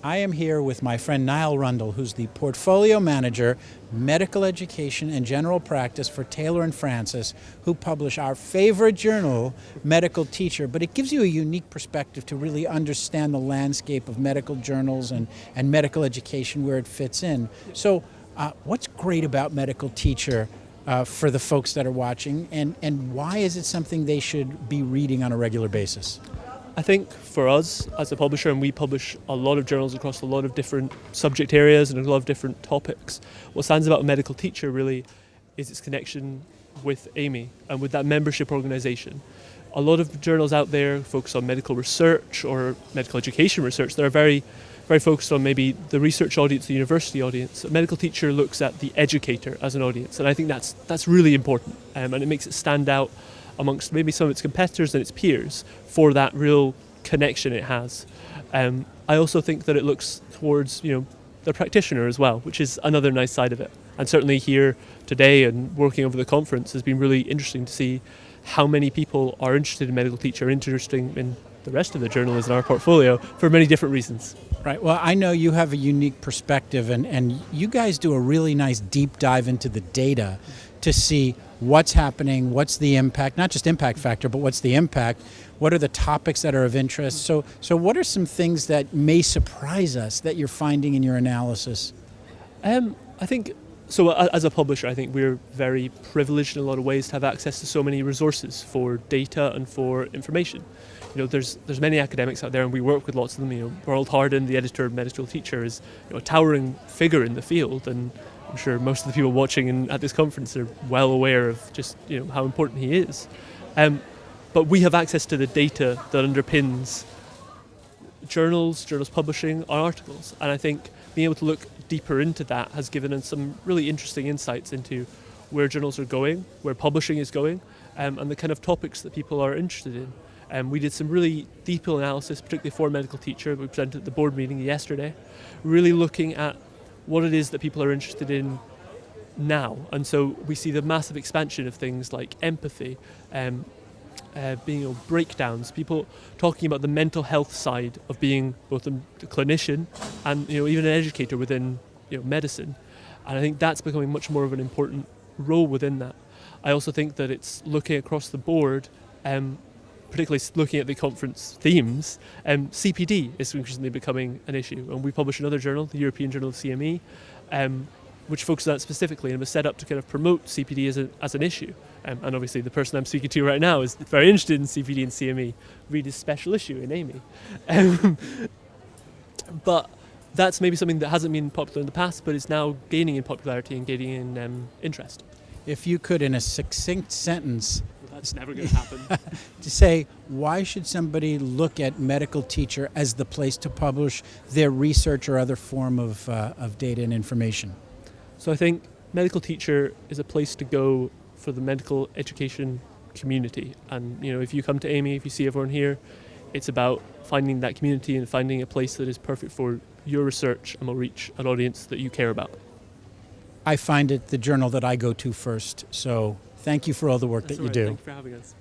I am here with my friend Niall Rundle, who's the Portfolio Manager, Medical Education and General Practice for Taylor and Francis, who publish our favorite journal, Medical Teacher. But it gives you a unique perspective to really understand the landscape of medical journals and medical education, where it fits in. So what's great about Medical Teacher for the folks that are watching, and why is it something they should be reading on a regular basis? I think for us as a publisher, and we publish a lot of journals across a lot of different subject areas and a lot of different topics, what stands out about Medical Teacher really is its connection with AMEE and with that membership organisation. A lot of journals out there focus on medical research or medical education research that are very, very focused on maybe the research audience, the university audience. A Medical Teacher looks at the educator as an audience, and I think that's really important, and it makes it stand out amongst maybe some of its competitors and its peers for that real connection it has. I also think that it looks towards the practitioner as well, which is another nice side of it. And certainly here today and working over the conference has been really interesting to see how many people are interested in Medical Teacher, interested in the rest of the journals in our portfolio for many different reasons. Right. Well, I know you have a unique perspective, and you guys do a really nice deep dive into the data to see what's happening, what's the impact, not just impact factor, but what's the impact, what are the topics that are of interest. So what are some things that may surprise us that you're finding in your analysis? I think, so as a publisher, I think we're very privileged in a lot of ways to have access to so many resources for data and for information. There's many academics out there, and we work with lots of them. Ronald Harden, the editor of Medical Teacher, is a towering figure in the field, and I'm sure most of the people watching at this conference are well aware of just how important he is. But we have access to the data that underpins journals publishing our articles, and I think being able to look deeper into that has given us some really interesting insights into where journals are going, where publishing is going, and the kind of topics that people are interested in. We did some really deep analysis, particularly for Medical Teacher. We presented at the board meeting yesterday, really looking at what it is that people are interested in now. And so we see the massive expansion of things like empathy, being breakdowns, people talking about the mental health side of being both a clinician and even an educator within medicine. And I think that's becoming much more of an important role within that. I also think that it's looking across the board, particularly looking at the conference themes, CPD is increasingly becoming an issue. And we publish another journal, the European Journal of CME, which focuses on that specifically and was set up to kind of promote CPD as an issue. And obviously the person I'm speaking to right now is very interested in CPD and CME. Read his special issue in AMEE. But that's maybe something that hasn't been popular in the past, but is now gaining in popularity and gaining in interest. If you could, in a succinct sentence, that's never going to happen. to say, why should somebody look at Medical Teacher as the place to publish their research or other form of data and information? So I think Medical Teacher is a place to go for the medical education community. And if you come to AMEE, if you see everyone here, it's about finding that community and finding a place that is perfect for your research and will reach an audience that you care about. I find it the journal that I go to first. So thank you for all the work that you do. Thank you for having us.